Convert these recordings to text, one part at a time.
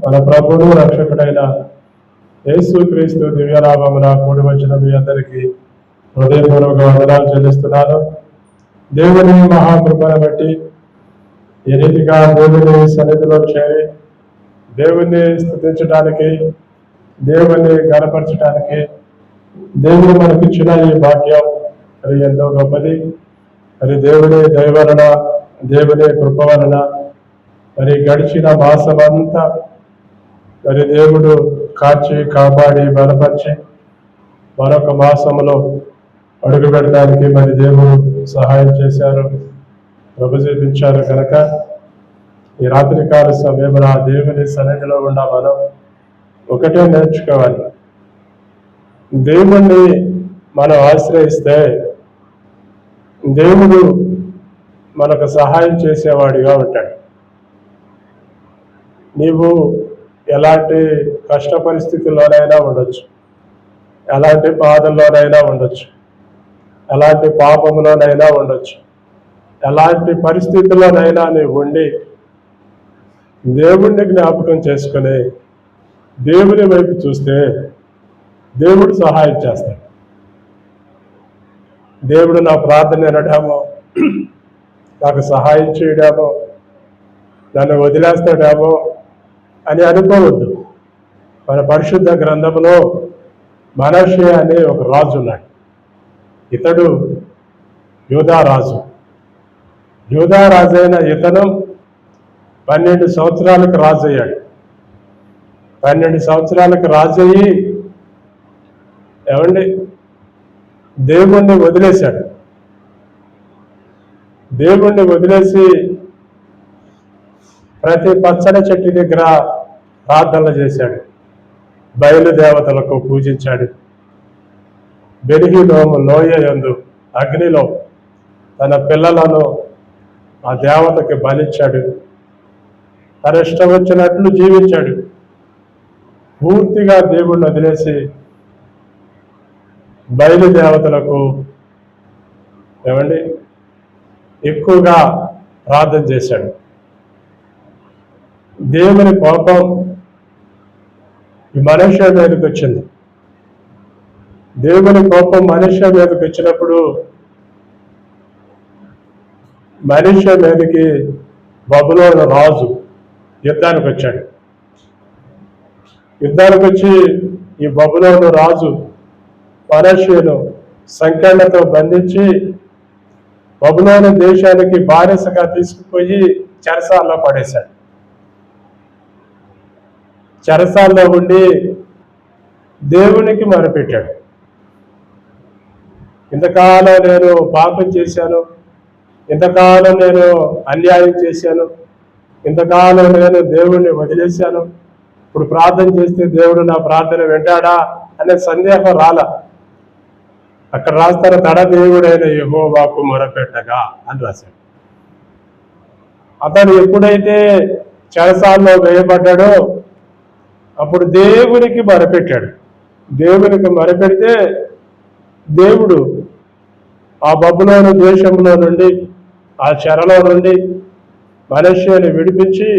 మన ప్రభువు రక్షకుడైన యేసుక్రీస్తు దివ్యనామమున కూడి వచ్చిన మీ అందరికీ హృదయపూర్వక వందనాలు చెల్లిస్తున్నాను. దేవుని మహాకృపను బట్టి ఈ రీతిగా దేవుని సన్నిధిలో చేరి దేవుణ్ణి స్తుతించడానికి, దేవుణ్ణి గణపరచడానికి దేవుడు మనకిచ్చిన ఈ భాగ్యం అది ఎంతో గొప్పది. అది దేవుని దయ వలన, దేవుని కృప వలన మరి గడిచిన మాసమంతా మరి దేవుడు కాచి కాపాడి బలపరిచి మరొక మాసంలో అడుగు పెట్టడానికి మరి దేవుడు సహాయం చేశారు, ప్రభు చూపించారు. కనుక ఈ రాత్రికాల సమయంలో ఆ దేవుని సన్నిధిలో ఉన్న మనం ఒకటే నేర్చుకోవాలి. దేవుణ్ణి మనం ఆశ్రయిస్తే దేవుడు మనకు సహాయం చేసేవాడిగా ఉంటాడు. నీవు ఎలాంటి కష్ట పరిస్థితుల్లోనైనా ఉండొచ్చు, ఎలాంటి బాధల్లోనైనా ఉండొచ్చు, ఎలాంటి పాపంలోనైనా ఉండొచ్చు, ఎలాంటి పరిస్థితుల్లోనైనా నీవు ఉండి దేవుణ్ణి జ్ఞాపకం చేసుకుని దేవుని వైపు చూస్తే దేవుడు సహాయం చేస్తాడు. దేవుడు నా ప్రార్థన వినడేమో, నాకు సహాయం చేయడేమో, నన్ను వదిలేస్తాడేమో అని అనుకోవద్దు. మన పరిశుద్ధ గ్రంథంలో మనష్షే అనే ఒక రాజు ఉన్నాడు. ఇతడు యూదారాజు. యూదారాజు అయిన ఇతను 12 సంవత్సరాలకు రాజు అయ్యాడు. 12 సంవత్సరాలకు రాజు అయ్యి దేవుణ్ణి వదిలేశాడు. దేవుణ్ణి వదిలేసి ప్రతి పచ్చని చెట్టు దగ్గర ప్రార్థనలు చేశాడు, బయలుదేవతలకు పూజించాడు. బెరిగిలో లోయ యందు అగ్నిలో తన పిల్లలను ఆ దేవతకి బలిచ్చాడు. తన ఇష్టం వచ్చినట్లు జీవించాడు. పూర్తిగా దేవుణ్ణి వదిలేసి బయలుదేవతలకు ఎక్కువగా ప్రార్థన చేశాడు. దేవుని కోపం ఈ మనుష్య మీదకి వచ్చింది. దేవుని కోపం మనుష్య మీదకి వచ్చినప్పుడు మనుష్య మీదకి బబులోను రాజు యుద్ధానికి వచ్చాడు. యుద్ధానికి వచ్చి ఈ బబులోను రాజు మనష్షేను సంకెళ్లతో బంధించి బబులోను దేశానికి బానిసగా తీసుకుపోయి చెరసాల్లో పడేశాడు. చెరసాల్లో ఉండి దేవునికి మొరపెట్టాడు. ఇంతకాలం నేను పాపం చేశాను, ఇంతకాలం నేను అన్యాయం చేశాను, ఇంతకాలం నేను దేవుణ్ణి వదిలేశాను, ఇప్పుడు ప్రార్థన చేస్తే దేవుడు నా ప్రార్థన వింటాడా అనే సందేహం రాలా. అక్కడ రాస్తారు, తడ దేవుడైన యెహోవాకు మొరపెట్టగా అని రాశాడు. అతను ఎప్పుడైతే చెరసాల్లో వేయబడ్డాడో అప్పుడు దేవునికి మొరపెట్టాడు. దేవునికి మొరపెడితే దేవుడు ఆ బబులోను దేశంలో నుండి, ఆ చెరలో నుండి మనష్షేని విడిపించి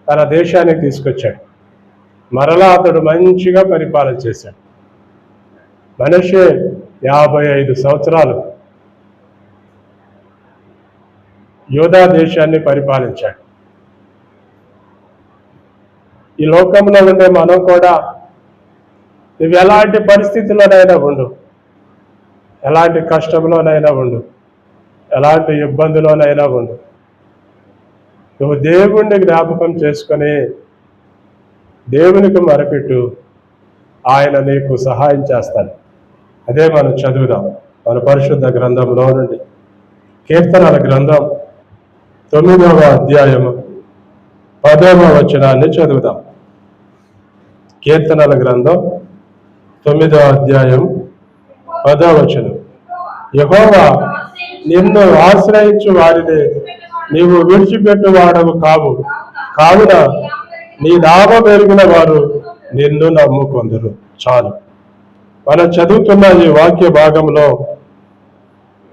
తన దేశానికి తీసుకొచ్చాడు. మరలా అతడు మంచిగా పరిపాలన చేశాడు. మనష్షే 55 సంవత్సరాలు యూదా దేశాన్ని పరిపాలించాడు. ఈ లోకంలో ఉండే మనం కూడా నువ్వు ఎలాంటి పరిస్థితుల్లోనైనా ఉండు, ఎలాంటి కష్టంలోనైనా ఉండు, ఎలాంటి ఇబ్బందిలోనైనా ఉండు, నువ్వు దేవుణ్ణి జ్ఞాపకం చేసుకొని దేవునికి మొరపెట్టు, ఆయన నీకు సహాయం చేస్తాడు. అదే మనం చదువుదాం మన పరిశుద్ధ గ్రంథంలో నుండి. కీర్తనల గ్రంథం 9వ అధ్యాయము 10వ వచనాన్ని చదువుదాం. కీర్తనల గ్రంథం 9వ అధ్యాయం 10వ వచనం. యెహోవా నిన్ను ఆశ్రయించు వారిని నీవు విడిచిపెట్టువాడవు కావు, కావున నీ నామం ఎరిగిన వారు నిన్ను నమ్ముకొందురు. చాలు. మనం చదువుతున్న ఈ వాక్య భాగంలో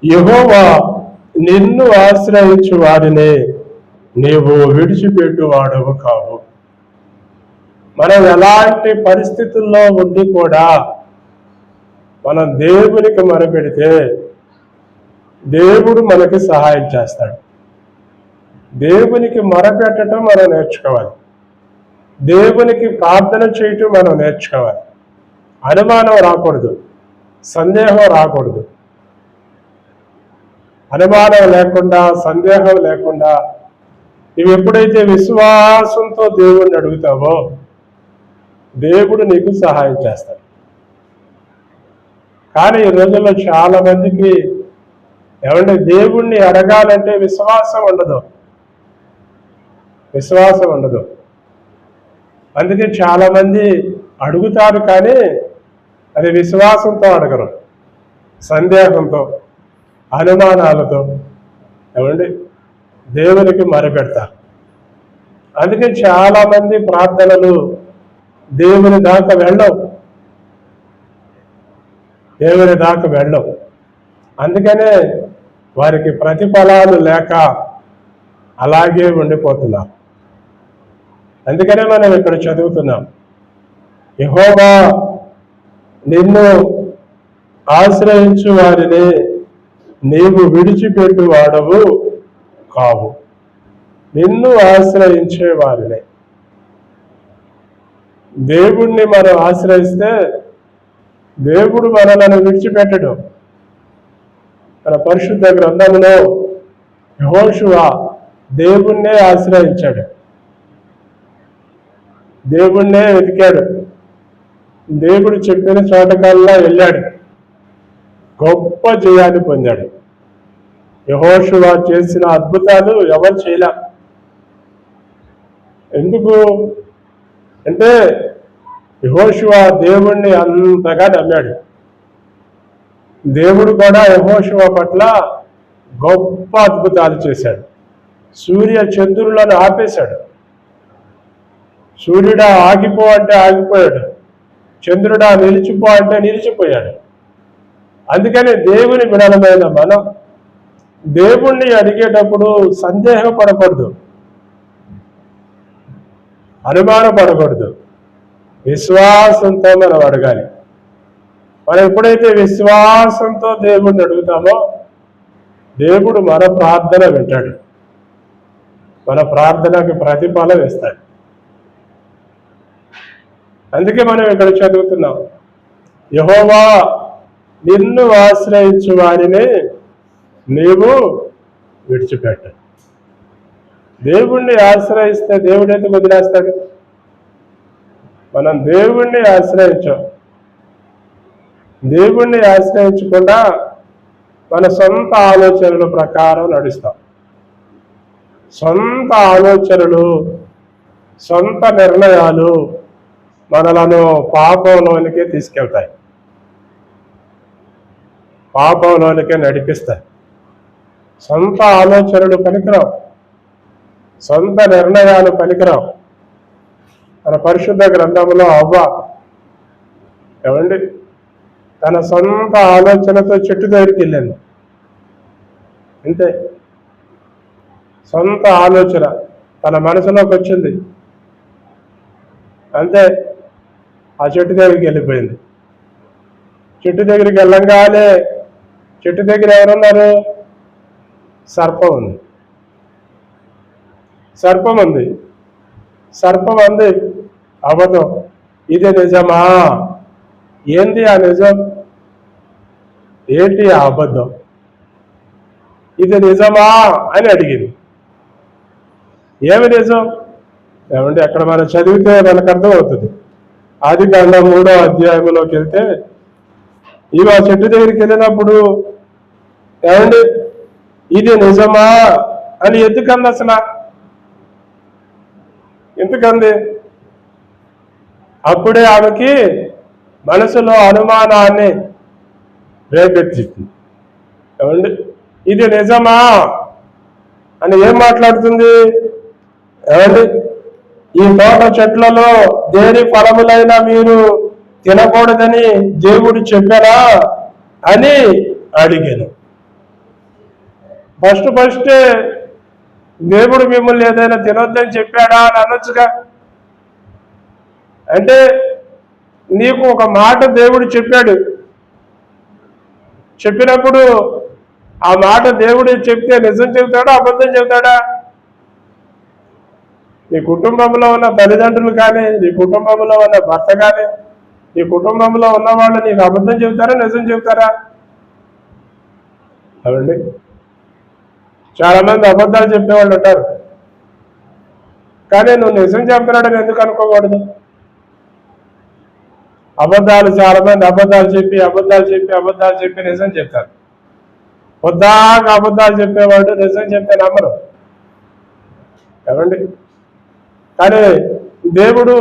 యెహోవా నిన్ను ఆశ్రయించు వారిని నీవు విడిచిపెట్టువాడవు కావు. మనం ఎలాంటి పరిస్థితుల్లో ఉండి కూడా మనం దేవునికి మొరపెడితే దేవుడు మనకి సహాయం చేస్తాడు. దేవునికి మొరపెట్టడం మనం నేర్చుకోవాలి. దేవునికి ప్రార్థన చేయటం మనం నేర్చుకోవాలి. అనుమానం రాకూడదు, సందేహం రాకూడదు. అనుమానం లేకుండా, సందేహం లేకుండా నువ్వు ఎప్పుడైతే విశ్వాసంతో దేవుణ్ణి అడుగుతావో దేవుడు నీకు సహాయం చేస్తాడు. కానీ ఈ రోజుల్లో చాలా మందికి ఏమంటే దేవుణ్ణి అడగాలంటే విశ్వాసం ఉండదు. అందుకే చాలా మంది అడుగుతారు, కానీ అది విశ్వాసంతో అడగరు, సందేహంతో, అనుమానాలతో ఏమండి దేవునికి మొరపెడతారు. అందుకే చాలా మంది ప్రార్థనలు దేవుని దాకా వెళ్ళవు. అందుకనే వారికి ప్రతిఫలాలు లేక అలాగే ఉండిపోతున్నారు. అందుకనే మనం ఇక్కడ చదువుతున్నాం, యెహోవా నిన్ను ఆశ్రయించు వారిని నీవు విడిచిపెట్టు వాడవు కావు. నిన్ను ఆశ్రయించే వారిని, దేవుణ్ణి మనం ఆశ్రయిస్తే దేవుడు మనలను విడిచిపెట్టడు. మన పరిశుద్ధ గ్రంథంలో యెహోషువ దేవుణ్ణే ఆశ్రయించాడు, దేవుణ్ణే వెతికాడు, దేవుడు చెప్పిన చోటకల్లా వెళ్ళాడు, గొప్ప జయాన్ని పొందాడు. యెహోషువ చేసిన అద్భుతాలు ఎవరు చేయలే. ఎందుకు అంటే యెహోషువ దేవుణ్ణి అంతగా నమ్మాడు. దేవుడు కూడా యెహోషువ పట్ల గొప్ప అద్భుతాలు చేశాడు. సూర్య చంద్రులను ఆపేశాడు. సూర్యుడా ఆగిపో అంటే ఆగిపోయాడు, చంద్రుడా నిలిచిపో అంటే నిలిచిపోయాడు. అందుకని దేవుని బిడలమైన మనం దేవుణ్ణి అడిగేటప్పుడు సందేహపడకూడదు, అనుమానపడకూడదు, విశ్వాసంతో మనం అడగాలి. మనం ఎప్పుడైతే విశ్వాసంతో దేవుణ్ణి అడుగుతామో దేవుడు మన ప్రార్థన వింటాడు, మన ప్రార్థనకి ప్రతిఫలం ఇస్తాడు. అందుకే మనం ఇక్కడ చదువుతున్నాం, యెహోవా నిన్ను ఆశ్రయించు వారిని నీవు విడిచిపెట్ట. దేవుణ్ణి ఆశ్రయిస్తే దేవుడు ఎందుకు వదిలేస్తాడు? మనం దేవుణ్ణి ఆశ్రయించాం. దేవుణ్ణి ఆశ్రయించకుండా మన సొంత ఆలోచనల ప్రకారం నడుస్తాం. సొంత ఆలోచనలు, సొంత నిర్ణయాలు మనలను పాపంలోనికే తీసుకెళ్తాయి, పాపంలోనికే నడిపిస్తాయి. సొంత ఆలోచనలు పనికిరావు, సొంత నిర్ణయాలు పనికిరావు. మన పరిశుద్ధ గ్రంథంలో అవ్వ ఏమండి తన సొంత ఆలోచనతో చెట్టు దగ్గరికి వెళ్ళింది. అంతే, సొంత ఆలోచన తన మనసులోకి వచ్చింది, అంతే, ఆ చెట్టు దగ్గరికి వెళ్ళిపోయింది. చెట్టు దగ్గరికి వెళ్ళంగానే చెట్టు దగ్గర ఎవరున్నారు? సర్పం ఉంది. సర్పం అంది అబద్ధం, ఇది నిజమా? ఏంది ఆ నిజం? ఏంటి ఆ అబద్ధం? ఇది నిజమా అని అడిగింది. ఏమి నిజం? ఏమంటే అక్కడ మనం చదివితే మనకు అర్థం అవుతుంది. ఆదికాండం 3వ అధ్యాయంలోకి వెళ్తే ఇవి ఆ చెట్టు దగ్గరికి వెళ్ళినప్పుడు ఏమండి ఇది నిజమా అని ఎందుకంది? అసలు ఎందుకంది? అప్పుడే ఆమెకి మనసులో అనుమానాన్ని రేపెత్తింది. ఏమండి ఇది నిజమా అని ఏం మాట్లాడుతుంది? ఏమండి ఈ తోట చెట్లలో దేని ఫలములైనా మీరు తినకూడదని దేవుడు చెప్పారా అని అడిగాను. ఫస్ట్ దేవుడు మిమ్మల్ని ఏదైనా తినొద్దని చెప్పాడా అని అనొచ్చుగా. అంటే నీకు ఒక మాట దేవుడు చెప్పాడు, చెప్పినప్పుడు ఆ మాట దేవుడు చెప్తే నిజం చెబుతాడా అబద్ధం చెబుతాడా? నీ కుటుంబంలో ఉన్న తల్లిదండ్రులు కానీ, నీ కుటుంబంలో ఉన్న భర్త కానీ, నీ కుటుంబంలో ఉన్న వాళ్ళు నీకు అబద్ధం చెబుతారా నిజం చెబుతారా? అవండి చాలా మంది అబద్ధాలు చెప్పేవాళ్ళు ఉంటారు, కానీ నువ్వు నిజం చెప్తున్నాడని ఎందుకు అనుకోకూడదు? చాలా మంది అబద్ధాలు చెప్పి నిజం చెప్తారు. పొద్దాక అబద్ధాలు చెప్పేవాడు నిజం చెప్తే నమ్మరు ఏమండి. కానీ దేవుడు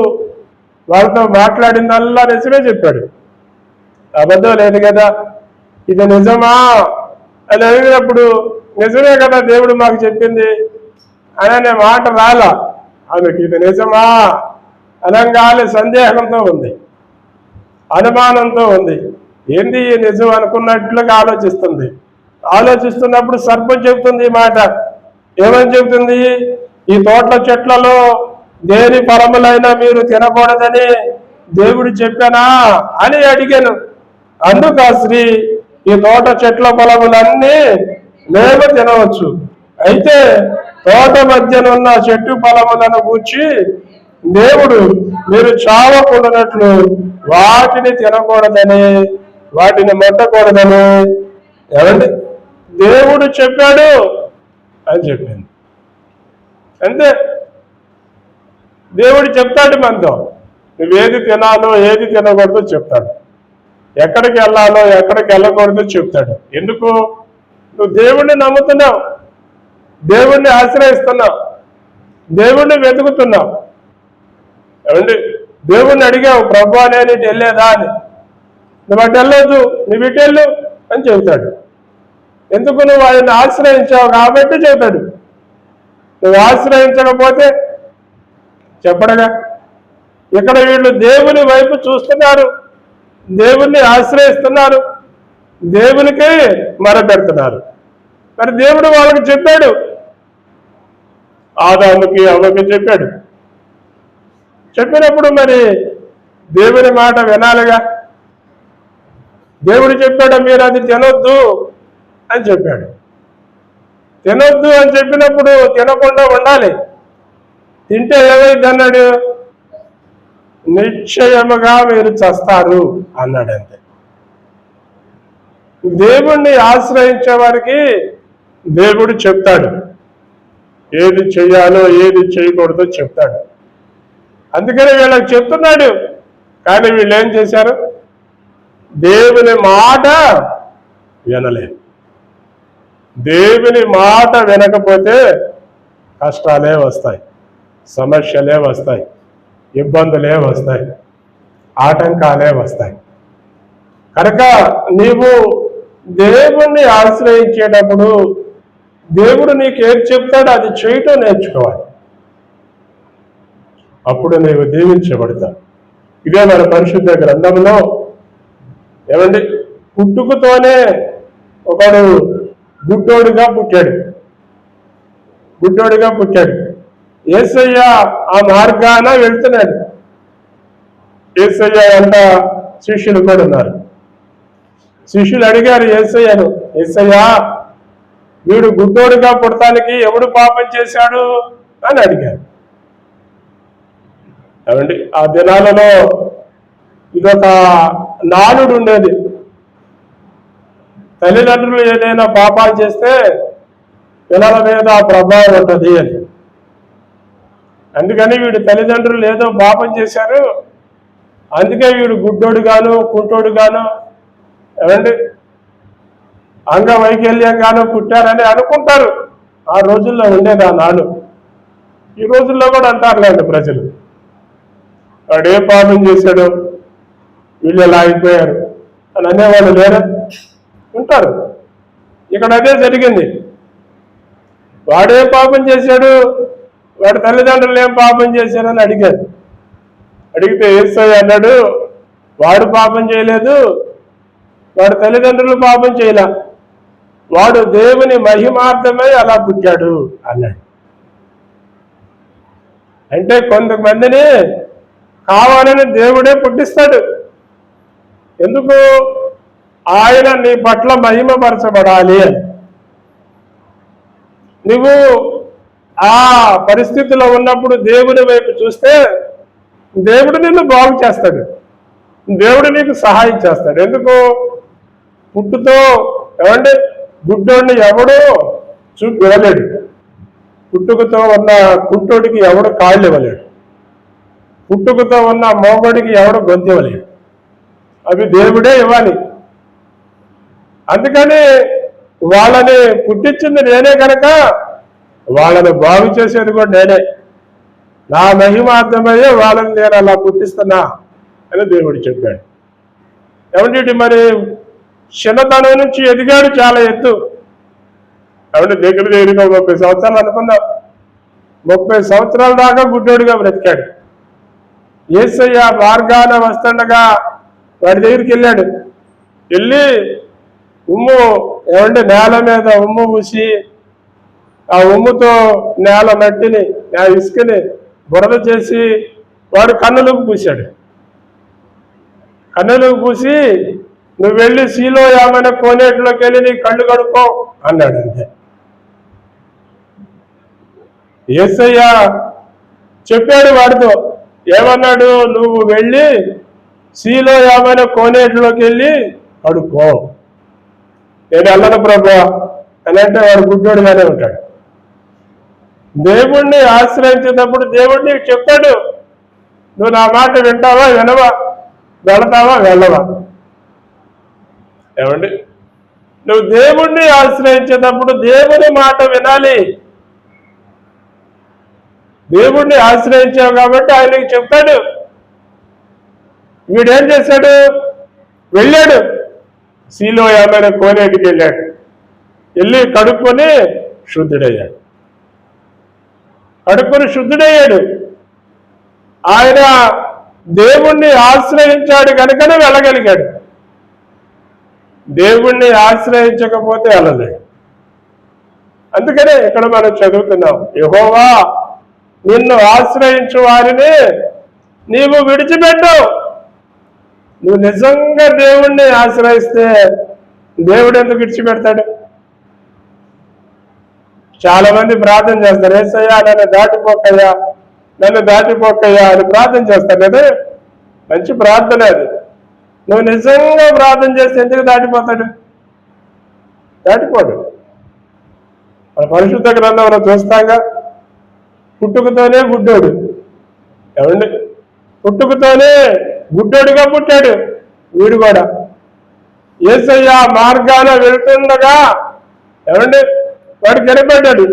వాళ్ళతో మాట్లాడిందల్లా నిజమే చెప్పాడు, అబద్ధం లేదు కదా. ఇది నిజమా అని అడిగినప్పుడు నిజమే కదా దేవుడు మాకు చెప్పింది అనే మాట రాలా ఆమెకి. ఇది నిజమా అనగానే సందేహంతో ఉంది, అనుమానంతో ఉంది. ఏంది నిజం అనుకున్నట్లుగా ఆలోచిస్తున్నప్పుడు సర్పం చెబుతుంది ఈ మాట. ఏమని చెబుతుంది? ఈ తోటల చెట్లలో దేని ఫలములైనా మీరు తినకూడదని దేవుడు చెప్పానా అని అడిగాను. అందుకు ఆ స్త్రీ, ఈ తోట చెట్ల ఫలములన్నీ మేము తినవచ్చు, అయితే తోట మధ్యనున్న చెట్టు ఫలములను గూర్చి దేవుడు మీరు చావకుండానట్లు వాటిని తినకూడదని, వాటిని ముట్టకూడదని ఏమండి దేవుడు చెప్పాడు అని చెప్పింది. అంతే, దేవుడు చెప్తాడు మనతో, నువ్వేది తినాలో ఏది తినకూడదో చెప్తాడు, ఎక్కడికి వెళ్ళాలో ఎక్కడికి వెళ్ళకూడదో చెప్తాడు. ఎందుకు? నువ్వు దేవుణ్ణి నమ్ముతున్నావు, దేవుణ్ణి ఆశ్రయిస్తున్నావు, దేవుణ్ణి వెతుకుతున్నావు ఏమండి. దేవుణ్ణి అడిగావు, ప్రభు నేను ఇటు వెళ్ళేదా అని. నువ్వు అటు వెళ్ళొద్దు, నువ్వు ఇటు వెళ్ళు అని చెబుతాడు. ఎందుకు? నువ్వు ఆయన్ని ఆశ్రయించావు కాబట్టి చెబుతాడు. నువ్వు ఆశ్రయించకపోతే చెప్పడగా. ఇక్కడ వీళ్ళు దేవుని వైపు చూస్తున్నారు, దేవుణ్ణి ఆశ్రయిస్తున్నారు, దేవునికే మొరపెడుతున్నారు. మరి దేవుడు వాళ్ళకి చెప్పాడు, ఆదాముకి అవ్వకి చెప్పాడు. చెప్పినప్పుడు మరి దేవుని మాట వినాలిగా. దేవుడు చెప్పాడు మీరు అది తినొద్దు అని చెప్పాడు. తినొద్దు అని చెప్పినప్పుడు తినకుండా ఉండాలి. తింటే ఏమైంది అన్నాడు? నిశ్చయముగా మీరు చస్తారు అన్నాడు. అంతే. దేవుణ్ణి ఆశ్రయించే వారికి దేవుడు చెప్తాడు, ఏది చెయ్యాలో ఏది చేయకూడదో చెప్తాడు. అందుకని వీళ్ళకి చెప్తున్నాడు. కానీ వీళ్ళు ఏం చేశారు? దేవుని మాట వినలేదు. దేవుని మాట వినకపోతే కష్టాలే వస్తాయి, సమస్యలే వస్తాయి, ఇబ్బందులే వస్తాయి, ఆటంకాలే వస్తాయి. కనుక నీవు దేవుణ్ణి ఆశ్రయించేటప్పుడు దేవుడు నీకు ఏది చెప్తాడో అది చేయటం నేర్చుకోవాలి. అప్పుడు నీవు దీవించబడతావు. ఇదే మన పరిశుద్ధ గ్రంథంలో ఏమండి, పుట్టుకతోనే ఒకడు గుడ్డోడుగా పుట్టాడు. యేసయ్య ఆ మార్గాన వెళ్తున్నాడు. యేసయ్య అంట శిష్యులు కూడా ఉన్నారు. శిష్యులు అడిగారు యేసయ్యను, యేసయ్య వీడు గుడ్డోడుగా పుడతానికి ఎవడు పాపం చేశాడు అని అడిగారు. ఏమండి, ఆ దినాలలో ఇదొక నానుడు ఉండేది. తల్లిదండ్రులు ఏదైనా పాపాలు చేస్తే పిల్లల మీద ఆ ప్రభావం ఉంటుంది అని. అందుకని వీడు తల్లిదండ్రులు ఏదో పాపం చేశారు, అందుకే వీడు గుడ్డోడుగాను కుంటోడుగాను ఏమండి అంగవైకల్యంగాను పుట్టారని అనుకుంటారు. ఆ రోజుల్లో ఉండేది ఆ నాను. ఈ రోజుల్లో కూడా అంటారులేండి ప్రజలు, వాడు ఏ పాపం చేశాడు వీళ్ళు ఎలా అయిపోయారు అని అనేవాళ్ళు లేరా? ఉంటారు. ఇక్కడ అదే జరిగింది. వాడే పాపం చేశాడు, వాడి తల్లిదండ్రులు ఏం పాపం చేశారని అడిగారు. అడిగితే యేసయ్య అన్నాడు, వాడు పాపం చేయలేదు, వాడి తల్లిదండ్రులు పాపం చేయలే, వాడు దేవుని మహిమార్థమై అలా పుట్టాడు అన్నాడు. అంటే కొంతమందిని కావాలని దేవుడే పుట్టిస్తాడు. ఎందుకు? ఆయన నీ పట్ల మహిమపరచబడాలి అని. నువ్వు ఆ పరిస్థితిలో ఉన్నప్పుడు దేవుని వైపు చూస్తే దేవుడు నిన్ను బాగు చేస్తాడు, దేవుడు నీకు సహాయం చేస్తాడు. ఎందుకు? పుట్టుతో ఏమంటే గుడ్డోడిని ఎవడో ఇవ్వలేడు, పుట్టుకతో ఉన్న కుంటోడికి ఎవడు కాళ్ళు ఇవ్వలేడు, పుట్టుకతో ఉన్న మోగోడికి ఎవడు గొంతు ఇవ్వలేడు, అవి దేవుడే ఇవ్వాలి. అందుకని వాళ్ళని పుట్టించింది నేనే కనుక వాళ్ళని బాగు చేసేది కూడా నేనే. నా మహిమార్థమయ్యే వాళ్ళని నేను అలా పుట్టిస్తున్నా అని దేవుడు చెప్పాడు. ఏమంటే మరి చిన్నతనం నుంచి ఎదిగాడు చాలా ఎత్తు. ఏమంటే దగ్గర 30 సంవత్సరాలు అనుకుందాం, 30 సంవత్సరాల దాకా గుడ్డోడిగా బ్రతికాడు. యేసయ్య మార్గాన వస్తుండగా వాడి దగ్గరికి వెళ్ళాడు. వెళ్ళి ఏమంటే నేల మీద ఉమ్ము పూసి ఆ ఉమ్ముతో నేల మట్టిని ఆ ఇసుకని బురద చేసి వాడు కన్నులకు పూశాడు. కన్నులకు పూసి నువ్వు వెళ్ళి సీలో ఏమైనా కోనేటిలోకి వెళ్ళి నీ కళ్ళు కడుక్కో అన్నాడు. అంతే. యేసయ్య చెప్పాడు వాడితో, ఏమన్నాడు? నువ్వు వెళ్ళి సీలో ఏమైనా కోనేటిలోకి వెళ్ళి కడుక్కో. నేను వెళ్ళను ప్రభువా అని అంటే వాడు గుడ్డోడుగానే ఉంటాడు. దేవుణ్ణి ఆశ్రయించేటప్పుడు దేవుడు నీకు చెప్తాడు, నువ్వు నా మాట వింటావా వినవా, వెళతావా వెళ్ళవా. ఏమండి? నువ్వు దేవుణ్ణి ఆశ్రయించేటప్పుడు దేవుని మాట వినాలి. దేవుణ్ణి ఆశ్రయించావు కాబట్టి ఆయనకి చెప్తాడు. వీడేం చేశాడు? వెళ్ళాడు, సీలో ఏమైనా కోనేటికి వెళ్ళాడు, వెళ్ళి కడుక్కొని శుద్ధుడయ్యాడు. కడుక్కొని శుద్ధుడయ్యాడు. ఆయన దేవుణ్ణి ఆశ్రయించాడు కనుకనే వెళ్ళగలిగాడు. దేవుణ్ణి ఆశ్రయించకపోతే వెళ్ళలేడు. అందుకనే ఇక్కడ మనం చదువుతున్నాం, యెహోవా నిన్ను ఆశ్రయించు వారిని నీవు విడిచిపెట్టవు. నువ్వు నిజంగా దేవుణ్ణి ఆశ్రయిస్తే దేవుడు ఎందుకు విడిచిపెడతాడు? చాలా మంది ప్రార్థన చేస్తారు, యేసయ్యా నన్ను దాటిపోకయ్యా, నన్ను దాటిపోకయ్యా అని ప్రార్థన చేస్తారు కదా. మంచి ప్రార్థన అది. నువ్వు నిజంగా ప్రార్థన చేస్తే ఎందుకు దాటిపోతాడు? దాటిపోడు. మన పరిశుద్ధ గ్రంథంలో చూస్తాగా, పుట్టుకతోనే గుడ్డోడు. ఏమండి? పుట్టుకతోనే గుడ్డోడుగా పుట్టాడు వీడు కూడా. యేసయ్య మార్గాన వెళ్తుండగా ఏమండి వాడు కనిపెట్టాడు.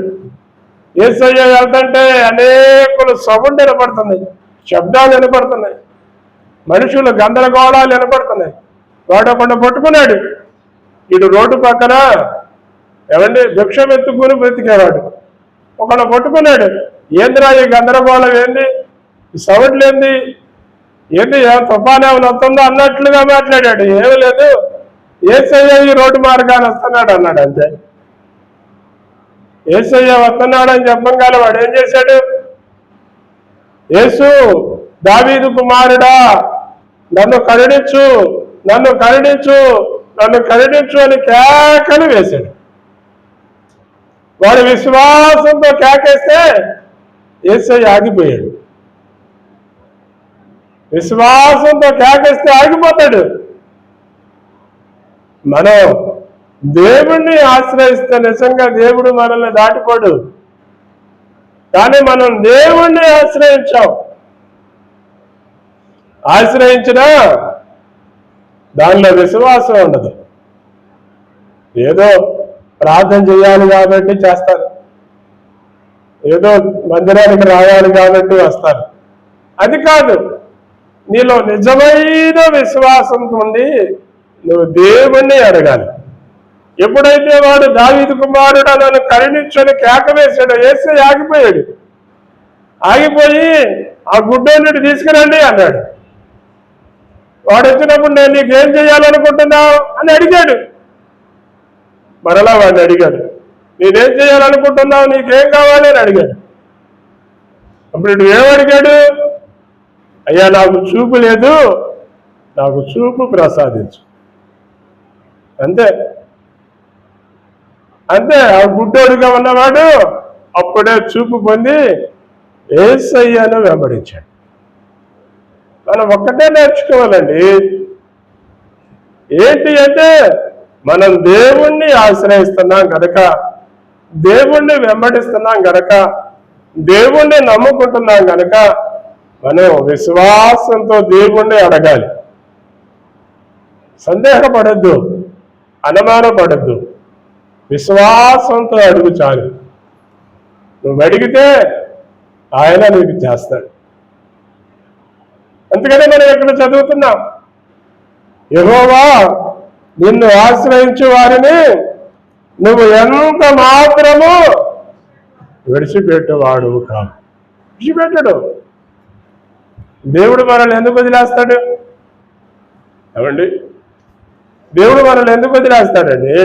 యేసయ్య వెళ్తుంటే అనేకులు సౌండ్ వినపడుతున్నాయి, శబ్దాలు వినపడుతున్నాయి, మనుషులు గందరగోళాలు వినపడుతున్నాయి. వాడు ఒకడు పట్టుకున్నాడు. ఇటు రోడ్డు పక్కన ఏమండి భిక్షం ఎత్తుకుని బ్రతికేవాడు ఒకడు పట్టుకున్నాడు. ఏందిరా ఈ గందరగోళం, ఏంది ఈ సౌండ్లు, ఏంది తుఫాన్ ఏమైనా వస్తుందో అన్నట్లుగా మాట్లాడాడు. ఏమీ లేదు, యేసయ్య ఈ రోడ్డు మార్గాన్ని వస్తున్నాడు అన్నాడు. అంతే. యేసయ్య వస్తున్నాడని చెప్పగానే వాడు ఏం చేశాడు? యేసు దావీదు కుమారుడా నన్ను కరుణించు, నన్ను కరుణించు, నన్ను కరుణించు అని కేకలు వేశాడు. వాడు విశ్వాసంతో కేకేస్తే యేసయ్య ఆగిపోయాడు. విశ్వాసంతో కేకేస్తే ఆగిపోతాడు. మనం దేవుణ్ణి ఆశ్రయిస్తే నిజంగా దేవుడు మనల్ని దాటిపోడు. కానీ మనం దేవుణ్ణి ఆశ్రయించినా దానిలో విశ్వాసం ఉండదు. ఏదో ప్రార్థన చేయాలి కాబట్టి చేస్తారు, ఏదో మందిరానికి రావాలి కాబట్టి వస్తారు. అది కాదు. నీలో నిజమైన విశ్వాసం ఉండి నువ్వు దేవుణ్ణి అడగాలి. ఎప్పుడైతే వాడు దావీదు కుమారుడు నన్ను కరుణించని కేక వేశాడో యేసయ్య ఆగిపోయాడు. ఆగిపోయి ఆ గుడ్డోనిటి తీసుకురండి అన్నాడు. వాడు వచ్చినప్పుడు నేను నీకేం చేయాలనుకుంటున్నావు అని అడిగాడు. మరలా వాడిని అడిగాడు, నేనేం చేయాలనుకుంటున్నావు, నీకేం కావాలి అని అడిగాడు. అప్పుడు ఏమడిగాడు? అయ్యా నాకు చూపు లేదు, నాకు చూపు ప్రసాదించు. అంతే అంతే. ఆ గుడ్డోడుగా ఉన్నవాడు అప్పుడే చూపు పొంది యేసయ్యను వెంబడించాడు. మనం ఒక్కటే నేర్చుకోవాలండి. ఏంటి అంటే మనం దేవుణ్ణి ఆశ్రయిస్తున్నాం గనక, దేవుణ్ణి వెంబడిస్తున్నాం గనక, దేవుణ్ణి నమ్ముకుంటున్నాం గనక మనం విశ్వాసంతో దేవుణ్ణి అడగాలి. సందేహపడద్దు, అనుమానపడద్దు, విశ్వాసంతో అడుగు చాలు. నువ్వు అడిగితే ఆయన నీకు చేస్తాడు. అందుకనే మనం ఇక్కడ చదువుతున్నాం, యెహోవా నిన్ను ఆశ్రయించు వారిని నువ్వు ఎంత మాత్రము విడిచిపెట్టేవాడు కాదు. విడిచిపెట్టడు. దేవుడు మనల్ని ఎందుకు వదిలేస్తాడు? ఏమండి, దేవుడు మనల్ని ఎందుకు వదిలేస్తాడండి?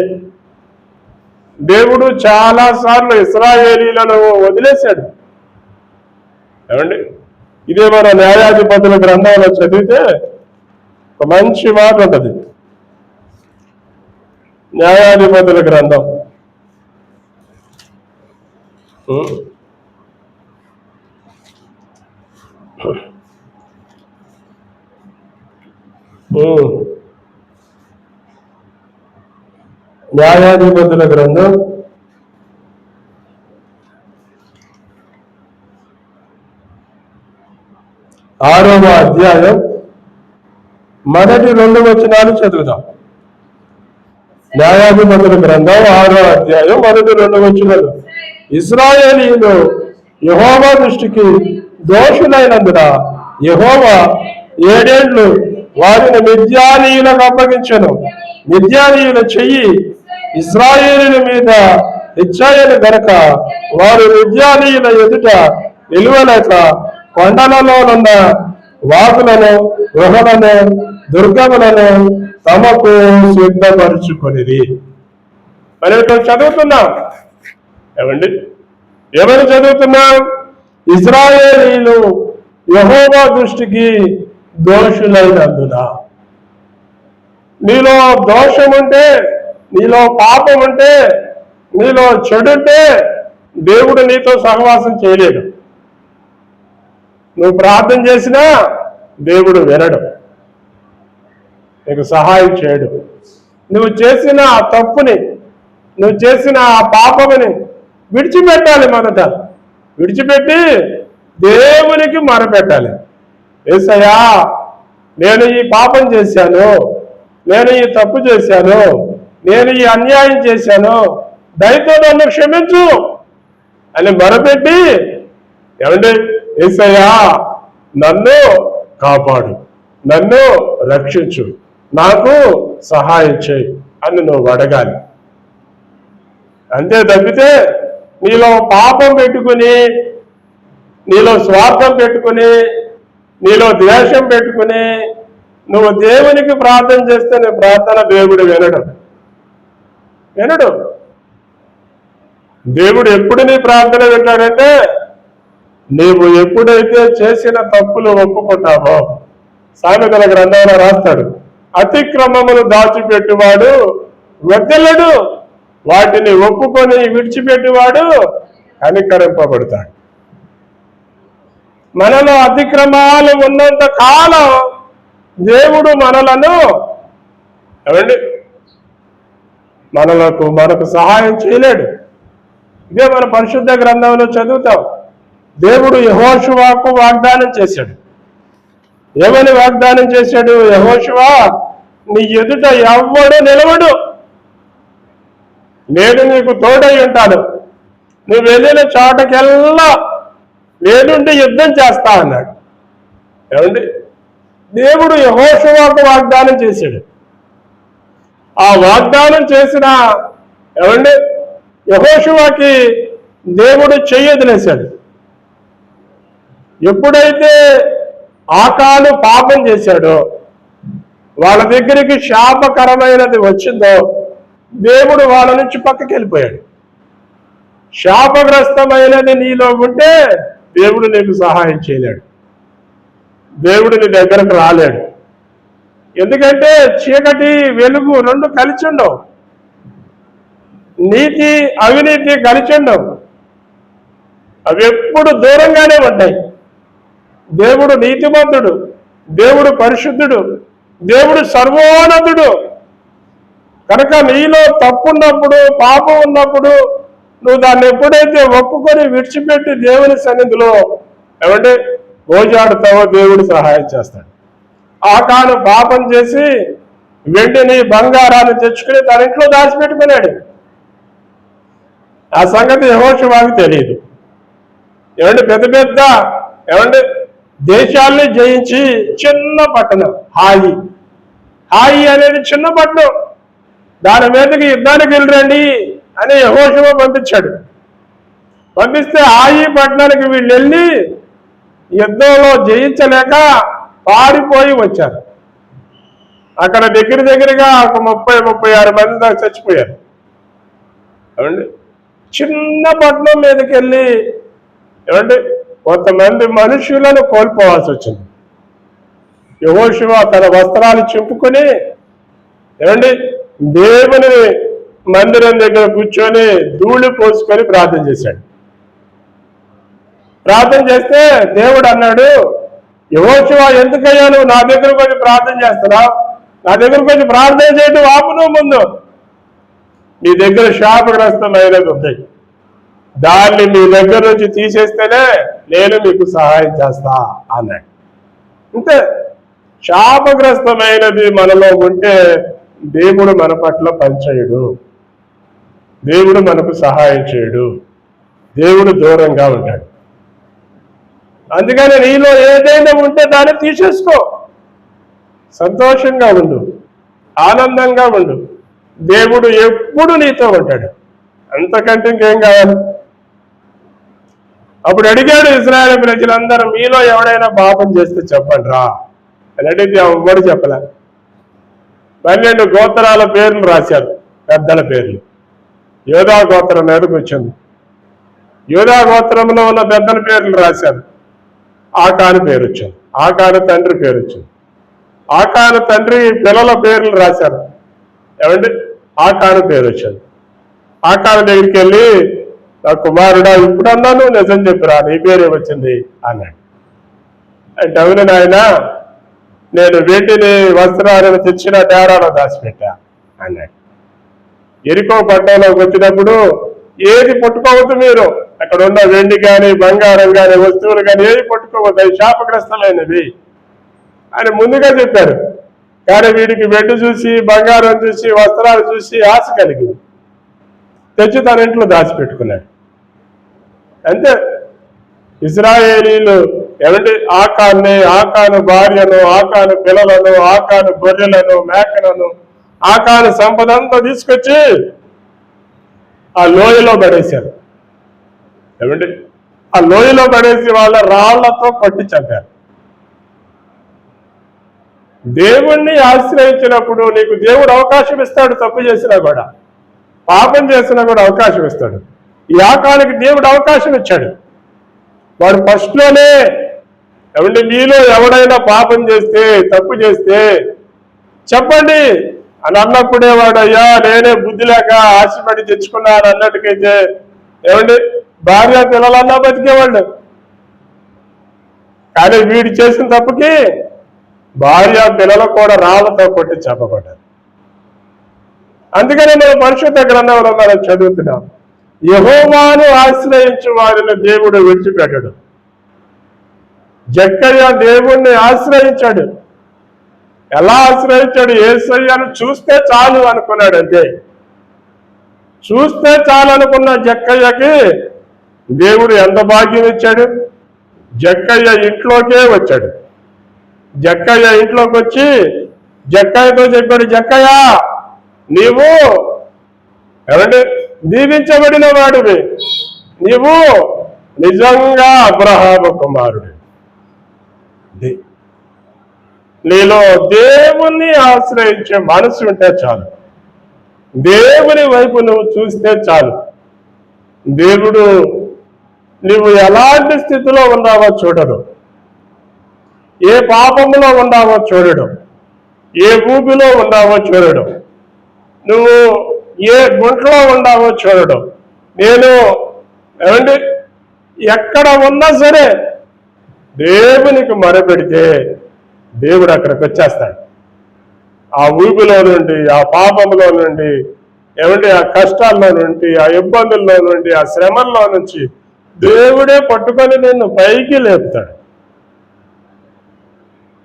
దేవుడు చాలాసార్లు ఇశ్రాయేలీలను వదిలేశాడు. ఏమండి, ఇదే మన న్యాయాధిపతుల గ్రంథంలో చదివితే ఒక మంచి మాట ఉంటుంది. న్యాయాధిపతుల గ్రంథం న్యాయాధిపతుల గ్రంథం 6వ అధ్యాయం మొదటి 2 వచనాలు చదువుదాం. న్యాయాధిపతుల గ్రంథం 6వ అధ్యాయం మొదటి 2 వచనాలు. ఇశ్రాయేలీయులు యెహోవా దృష్టికి దోషులైనందున యెహోవా 7 ఏళ్లు వారిని మిద్యానీయులకు అప్పగించెను. మిద్యానీయుల చెయ్యి ఇశ్రాయేలీయుల మీద హెచ్చాయను గనక వారు మిద్యానీయుల ఎదుట నిలువలేక కొండలలోనున్న వాగులను, గుహలను, దుర్గములను తమకు సిద్ధపరుచుకొనిది. మనం ఇక్కడ చదువుతున్నాం. ఏమండి, ఎవరు చదువుతున్నాం? ఇశ్రాయేలీయులు యెహోవా దృష్టికి దోషులైనందున. నీలో దోషం ఉంటే, నీలో పాపం ఉంటే, నీలో చెడుంటే దేవుడు నీతో సహవాసం చేయలేడు. నువ్వు ప్రార్థన చేసినా దేవుడు వినడు, నీకు సహాయం చేయడు. నువ్వు చేసిన ఆ తప్పుని, నువ్వు చేసిన ఆ పాపముని విడిచిపెట్టాలి. మొదట విడిచిపెట్టి దేవునికి మొరపెట్టాలి. యేసయ్యా, నేను ఈ పాపం చేశాను, నేను ఈ తప్పు చేశాను, నేను ఈ అన్యాయం చేశాను, దయతో నన్ను క్షమించు అని మొరపెట్టి, ఏమండి, యేసయ్యా నన్ను కాపాడు, నన్ను రక్షించు, నాకు సహాయం చేయి అని నువ్వు అడగాలి. అంతే తప్పితే నీలో పాపం పెట్టుకుని, నీలో స్వార్థం పెట్టుకుని, నీలో ద్వేషం పెట్టుకుని నువ్వు దేవునికి ప్రార్థన చేస్తే నీ ప్రార్థన దేవుడు వినడు. దేవుడు ఎప్పుడు నీ ప్రార్థన వింటాడంటే నీవు ఎప్పుడైతే చేసిన తప్పులు ఒప్పుకుంటావో. సామెతల గ్రంథంలో రాస్తాడు, అతిక్రమములు దాచిపెట్టువాడు వర్ధిల్లడు, వాటిని ఒప్పుకొని విడిచిపెట్టువాడు కనికరింపబడతాడు. మనలో అతిక్రమాలు ఉన్నంత కాలం దేవుడు మనలను, ఏమండి, మనకు సహాయం చేయలేడు. ఇదే మన పరిశుద్ధ గ్రంథంలో చదువుతాం. దేవుడు యెహోషువకు వాగ్దానం చేశాడు. ఏమని వాగ్దానం చేశాడు? యెహోషువ, నీ ఎదుట ఎవ్వడు నిలవడు, నేను నీకు తోడై ఉంటాను, నువ్వు వెళ్ళిన చోటకెల్లా నేనుండి యుద్ధం చేస్తా అన్నాడు. ఏమండి, దేవుడు యెహోషువకు వాగ్దానం చేశాడు. ఆ వాగ్దానం చేసిన, ఏమండి, యెహోషువకి దేవుడు చెయ్యొదిలేశాడు. ఎప్పుడైతే ఆకాను పాపం చేశాడో, వాళ్ళ దగ్గరికి శాపకరమైనది వచ్చిందో, దేవుడు వాళ్ళ నుంచి పక్కకి వెళ్ళిపోయాడు. శాపగ్రస్తమైనది నీలో ఉంటే దేవుడు నీకు సహాయం చేయలేడు, దేవుడు నీ దగ్గరకు రాలేడు. ఎందుకంటే చీకటి వెలుగు రెండు కలిసి ఉండవు, నీతి అవినీతి కలిసి ఉండవు, అవి ఎప్పుడు దూరంగానే ఉంటాయి. దేవుడు నీతిమంతుడు, దేవుడు పరిశుద్ధుడు, దేవుడు సర్వోన్నతుడు. కనుక నీలో తప్పున్నప్పుడు, పాపం ఉన్నప్పుడు నువ్వు దాన్ని ఎప్పుడైతే ఒప్పుకొని విడిచిపెట్టి దేవుని సన్నిధిలో ఏమంటే గోజాడుతావో దేవుడు సహాయం చేస్తాడు. ఆకాను పాపం చేసి వెండిని బంగారాన్ని తెచ్చుకుని తన ఇంట్లో దాచిపెట్టుకున్నాడు. ఆ సంగతి యెహోషువకు తెలియదు. ఏమంటే పెద్ద పెద్ద ఏమంటే దేశాల్ని జయించి చిన్న పట్టణం హాయి అనేది చిన్న పట్టణం, దాని మీదకి యుద్ధానికి వెళ్ళరండి అని యెహోషువ పంపించాడు. పంపిస్తే హాయి పట్టణానికి వీళ్ళు వెళ్ళి యుద్ధంలో జయించలేక పారిపోయి వచ్చారు. అక్కడ దగ్గరగా ఒక 30-36 మంది దాకా చచ్చిపోయారు. ఏమండి చిన్న పట్టణం మీదకి వెళ్ళి ఏమంటే కొంతమంది మనుషులను కోల్పోవాల్సి వచ్చింది. యెహోషువ తన వస్త్రాలు చింపుకొని ఏమండి దేవుని మందిరం దగ్గర కూర్చొని ధూళి పోసుకొని ప్రార్థన చేశాడు. ప్రార్థన చేస్తే దేవుడు అన్నాడు, యెహోషువ ఎందుకయ్యా నువ్వు నా దగ్గరకు వచ్చి ప్రార్థన చేస్తున్నావు? నా దగ్గరకు వచ్చి ప్రార్థన చేయడం ఆపు. నువ్వు ముందు నీ దగ్గర శాపగ్రస్తమైనది ఉంది, దాన్ని మీ దగ్గర నుంచి తీసేస్తేనే నేను మీకు సహాయం చేస్తా అన్నాడు. అంటే శాపగ్రస్తమైనది మనలో ఉంటే దేవుడు మన పట్ల పనిచేయడు, దేవుడు మనకు సహాయం చేయడు, దేవుడు దూరంగా ఉంటాడు. అందుకని నీలో ఏదైనా ఉంటే దాన్ని తీసేసుకో, సంతోషంగా ఉండు, ఆనందంగా ఉండు. దేవుడు ఎప్పుడు నీతో ఉంటాడు, అంతకంటే ఇంకేం కావాలి? అప్పుడు అడిగాడు ఇశ్రాయేలు ప్రజలందరూ, మీలో ఎవడైనా పాపం చేస్తే చెప్పండి రా అని అడిగితే ఎవరు చెప్పలే. 12 గోత్రాల పేర్లు రాశారు, పెద్దల పేర్లు. యోధా గోత్రం మీదకి వచ్చింది. యోధా గోత్రంలో ఉన్న పెద్దల పేర్లు రాశారు. ఆకాను పేరు వచ్చింది, ఆకాను తండ్రి పేరు వచ్చింది. ఆకాను తండ్రి పిల్లల పేర్లు రాశారు. ఏమండి ఆకాను పేరు వచ్చింది. ఆకాను దగ్గరికి వెళ్ళి, నా కుమారుడా ఇప్పుడన్నాను నిజం చెప్పిరా, నీ పేరే వచ్చింది అన్నాడు. అంటే అవును నాయన, నేను వీటిని వస్త్రాలను తెచ్చిన డేరాలో దాచిపెట్టా అన్నాడు. ఎరికో పట్టణంలోకి వచ్చినప్పుడు ఏది పట్టుకోవద్దు మీరు, అక్కడ ఉన్న వెండి కానీ బంగారం కానీ వస్తువులు కానీ ఏది పట్టుకోవద్దు, అవి శాపగ్రస్తమైనవి అని ముందుగా చెప్పారు. కానీ వీడికి వెండి చూసి, బంగారం చూసి, వస్త్రాలు చూసి ఆశ కలిగింది, తెచ్చి తన ఇంట్లో దాచిపెట్టుకున్నాడు. అంతే ఇశ్రాయేలీలు ఏమంటే ఆకాను భార్యను, ఆకాను పిల్లలను, ఆకాను గొర్రెలను, మేకలను, ఆకాను సంపద అంతా తీసుకొచ్చి ఆ లోయలో పడేశారు. ఏమంటే ఆ లోయలో పడేసి వాళ్ళ రాళ్లతో కొట్టి చంపారు. దేవుణ్ణి ఆశ్రయించినప్పుడు నీకు దేవుడు అవకాశం ఇస్తాడు, తప్పు చేసినా కూడా, పాపం చేసినా కూడా అవకాశం ఇస్తాడు. ఈ ఆకానికి దేవుడు అవకాశం ఇచ్చాడు. వాడు ఫస్ట్లోనే ఏమంటే మీలో ఎవడైనా పాపం చేస్తే, తప్పు చేస్తే చెప్పండి అని అన్నప్పుడే వాడు అయ్యా నేనే బుద్ధి లేక ఆశపడి తెచ్చుకున్నాను అన్నట్టుకైతే ఏమండి భార్య పిల్లలన్నా బతికేవాళ్ళు. కానీ వీడు చేసిన తప్పుకి భార్య పిల్లలు కూడా రాళ్లతో కొట్టి చెప్పబడ్డారు. అందుకనే మనం పరిశుద్ధ గ్రంథంలో మనం చదువుతున్నాం, యెహోవాను ఆశ్రయించు వారిని దేవుడు విడిచిపెట్టడు. జక్కయ్య దేవుణ్ణి ఆశ్రయించాడు. ఎలా ఆశ్రయించాడు? యేసయ్యను చూస్తే చాలు అనుకున్నాడు. అంతే, చూస్తే చాలు అనుకున్న జక్కయ్యకి దేవుడు ఎంత భాగ్యం ఇచ్చాడు. జక్కయ్య ఇంట్లోకే వచ్చాడు. జక్కయ్య ఇంట్లోకి వచ్చి జక్కయ్యతో చెప్పాడు, జక్కయ్య నీవు ఏమంటే దీవించబడిన వాడివి, నీవు నిజంగా అబ్రహాము కుమారుడు. నీలో దేవుణ్ణి ఆశ్రయించే మనసు ఉంటే చాలు, దేవుని వైపు నువ్వు చూస్తే చాలు. దేవుడు నువ్వు ఎలాంటి స్థితిలో ఉన్నావో చూడడు, ఏ పాపంలో ఉన్నావో చూడడు, ఏ ఊపిలో ఉన్నావో చూడడు, నువ్వు ఏ గుంట్లో ఉన్నావో చూడడు. నేను ఏమండి ఎక్కడ ఉన్నా సరే దేవునికి మొరపెడితే దేవుడు అక్కడికి వచ్చేస్తాడు. ఆ ఊపిలో నుండి, ఆ పాపంలో నుండి, ఏమంటే ఆ కష్టాల్లో నుండి, ఆ ఇబ్బందుల్లో నుండి, ఆ శ్రమల్లో నుంచి దేవుడే పట్టుకొని నిన్ను పైకి లేపుతాడు.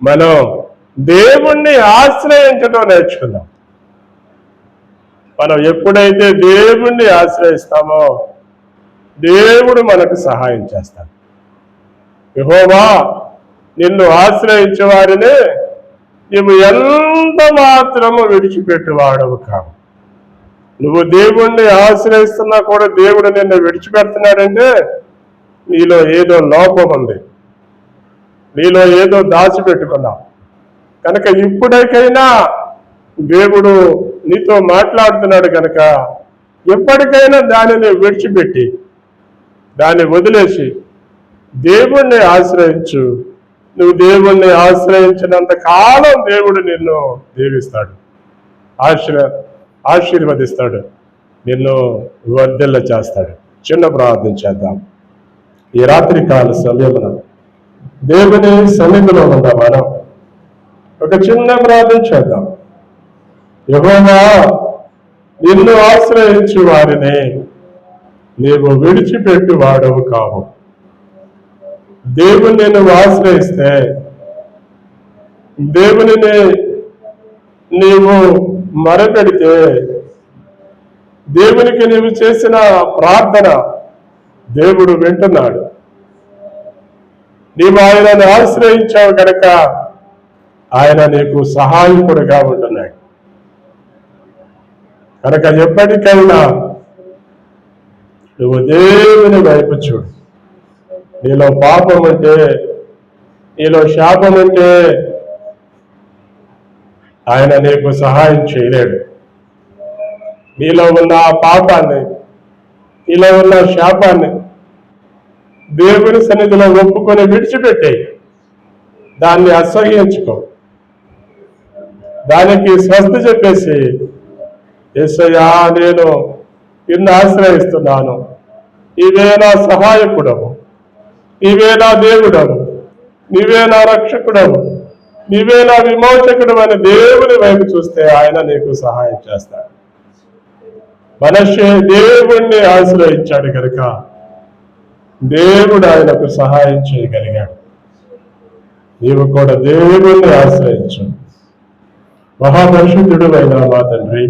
మనం దేవుణ్ణి ఆశ్రయించడం నేర్చుకుందాం. మనం ఎప్పుడైతే దేవుణ్ణి ఆశ్రయిస్తామో దేవుడు మనకు సహాయం చేస్తాడు. యెహోవా నిన్ను ఆశ్రయించే వారిని నువ్వు ఎంత మాత్రము విడిచిపెట్టువాడవు కావు. నువ్వు దేవుణ్ణి ఆశ్రయిస్తున్నా కూడా దేవుడు నిన్ను విడిచిపెడుతున్నాడంటే నీలో ఏదో లోపం ఉంది, నీలో ఏదో దాచిపెట్టుకున్నావు. కనుక ఇప్పటికైనా దేవుడు నీతో మాట్లాడుతున్నాడు కనుక ఎప్పటికైనా దానిని విడిచిపెట్టి దాన్ని వదిలేసి దేవుణ్ణి ఆశ్రయించు. నువ్వు దేవుణ్ణి ఆశ్రయించినంత కాలం దేవుడు నిన్ను దీవిస్తాడు, ఆశీర్వదిస్తాడు, నిన్ను వర్ధిల్ల చేస్తాడు. చిన్న ప్రార్థన చేద్దాం. ఈ రాత్రి కాల సమయమున దేవుని సన్నిధిలో ఉన్న మనం ఒక చిన్న ప్రార్థన చేద్దాం. యెహోవా నిన్ను ఆశ్రయించు వారిని నీవు విడిచిపెట్టు వాడవు కావు. దేవుని నువ్వు ఆశ్రయిస్తే దేవునిని నీవు మొరపెడితే దేవునికి నీవు చేసిన ప్రార్థన దేవుడు వింటున్నాడు. నీవు ఆయనను ఆశ్రయించావు కనుక ఆయన నీకు సహాయకుడుగా ఉంటున్నాడు. కనుక ఎప్పటికైనా నువ్వు దేవుని వైపు చూడు. నీలో పాపం అంటే, నీలో శాపం అంటే ఆయన నీకు సహాయం చేయలేడు. నీలో ఉన్న ఆ పాపాన్ని, నీలో ఉన్న శాపాన్ని దేవుని సన్నిధిలో ఒప్పుకొని విడిచిపెట్టాయి. దాన్ని అసహ్యించుకో, దానికి స్వస్థ చెప్పేసి యేసయ్యా నేను నిన్ను ఆశ్రయిస్తున్నాను, నీవే నా సహాయకుడవు, నీవే నా దేవుడవు, నీవే నా రక్షకుడవు, నీవే నా విమోచకుడు అని దేవుని వైపు చూస్తే ఆయన నీకు సహాయం చేస్తాడు. మనష్షే దేవుణ్ణి ఆశ్రయించాడు కనుక దేవుడు ఆయనకు సహాయం చేయగలిగాడు. నీవు కూడా దేవుణ్ణి ఆశ్రయించు. మహాపరిశుద్ధుడు అయిన మా తండ్రి,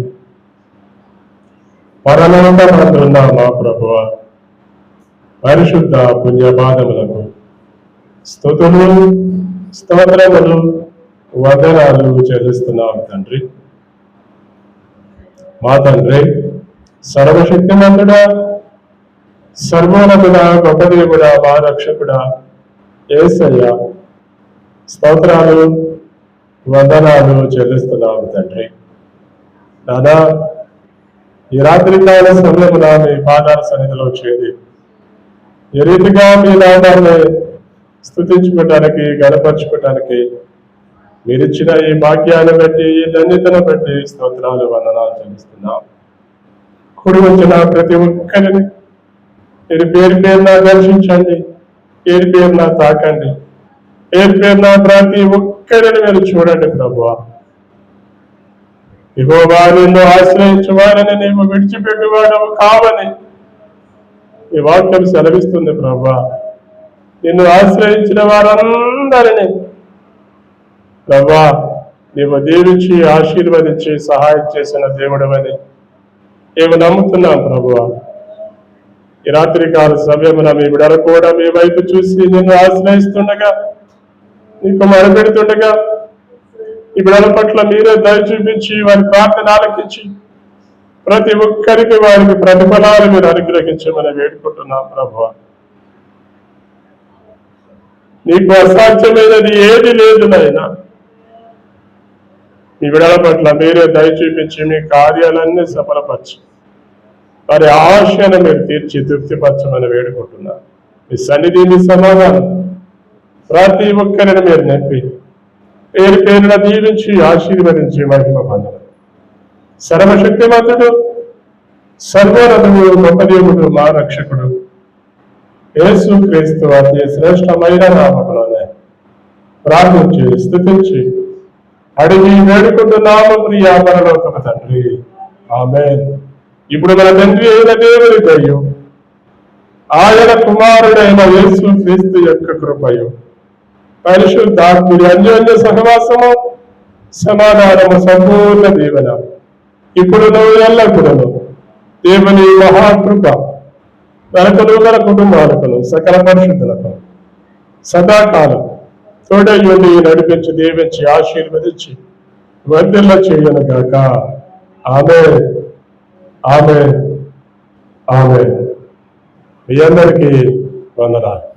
పరలోకమందున్న మా ప్రభువా, పరిశుద్ధ పుణ్యపాదములకు స్తుతులు స్తోత్రములు వందనాలు చెల్లిస్తున్నాం తండ్రి. మా తండ్రి, సర్వశక్తిమంతుడా, సర్వోన్నతుడా, గొప్ప దేవుడా, మా రక్షకుడా యేసయ్య, స్తోత్రాలు వందనాలు చెల్లిస్తున్నాము తండ్రి. నానా ఈ రాత్రికాల సమయమున మీ పాదాల సన్నిధిలో చేరి ఏ రీతిగా మీ నామాన్ని స్తుతించుకోవటానికి, గణపరచుకోవటానికి మీరిచ్చిన ఈ భాగ్యాన్ని బట్టి, ఈ ధన్యతను బట్టి స్తోత్రాలు వందనాలు చెల్లిస్తున్నాం. కూడి వచ్చిన ప్రతి ఒక్కరిని మీరు పేరు పేరున దర్శించండి, పేరు పేరున తాకండి, పేరు పేరున ప్రతి ఒక్కరిని మీరు చూడండి ప్రభువా. యెహోవా నిన్ను ఆశ్రయించు వారిని నీవు విడిచిపెట్టువాడవు కావని ఈ వాక్యం సెలవిస్తుంది ప్రభువా. నిన్ను ఆశ్రయించిన వారందరినీ ప్రభువా నీవు దీవించి ఆశీర్వదించి సహాయం చేసిన దేవుడవని మేము నమ్ముతున్నాం ప్రభువా. ఈ రాత్రికాల సమయమున మీ బిడ్డలు కూడా మీ వైపు చూసి నిన్ను ఆశ్రయిస్తుండగా, నీకు మొరపెడుతుండగా ఈ బిడ్డల పట్ల మీరే దయ చూపించి వారి ప్రార్థన ఆలకించి ప్రతి ఒక్కరికి వారికి ప్రతిఫలాలు మీరు అనుగ్రహించమని వేడుకుంటున్నాం ప్రభువా. నీకు అసాధ్యమైనది ఏది లేదు నాయనా. మీ బిడ్డల పట్ల మీరే దయ చూపించి మీ కార్యాలన్నీ సఫలపరచి వారి ఆశను మీరు తీర్చి తృప్తిపరచమని వేడుకుంటున్నారు. మీ సన్నిధి, మీ సమాధానం ప్రతి ఒక్కరిని మీరు నింపి పేరు పేరున దీవించి ఆశీర్వదించి మహిమ పొందడం. సర్వశక్తిమంతుడు, సర్వోన్నతుడు, గొప్ప దేవుడు, మా రక్షకుడు యేసు క్రీస్తు అతి శ్రేష్టమైన నామములోనే ప్రార్థించి స్తుతించి అడిగి వేడుకుంటున్నాము ప్రియ పరలోకపు తండ్రి, ఆమేన్. ఇప్పుడు మన తండ్రి అయిన దేవుని దయయు, ఆయన కుమారుడైన యేసు క్రీస్తు యొక్క కృపయు, పరిశుద్ధాత్ముడి అన్యోన్య సహవాసము, సమాధానము, సంపూర్ణ దీవెన ఇప్పుడును ఎల్లప్పుడును దేవుని మహాకృప మనకును మన కుటుంబాలకును సకల పరిశుద్ధులకు సదాకాలం తోడయుండి నడిపించి దీవించి ఆశీర్వదించి వర్ధిల్ల చేయనుగాక. ఆమేన్, ఆమేన్, ఆమేన్. మీ అందరికీ వందనాలు.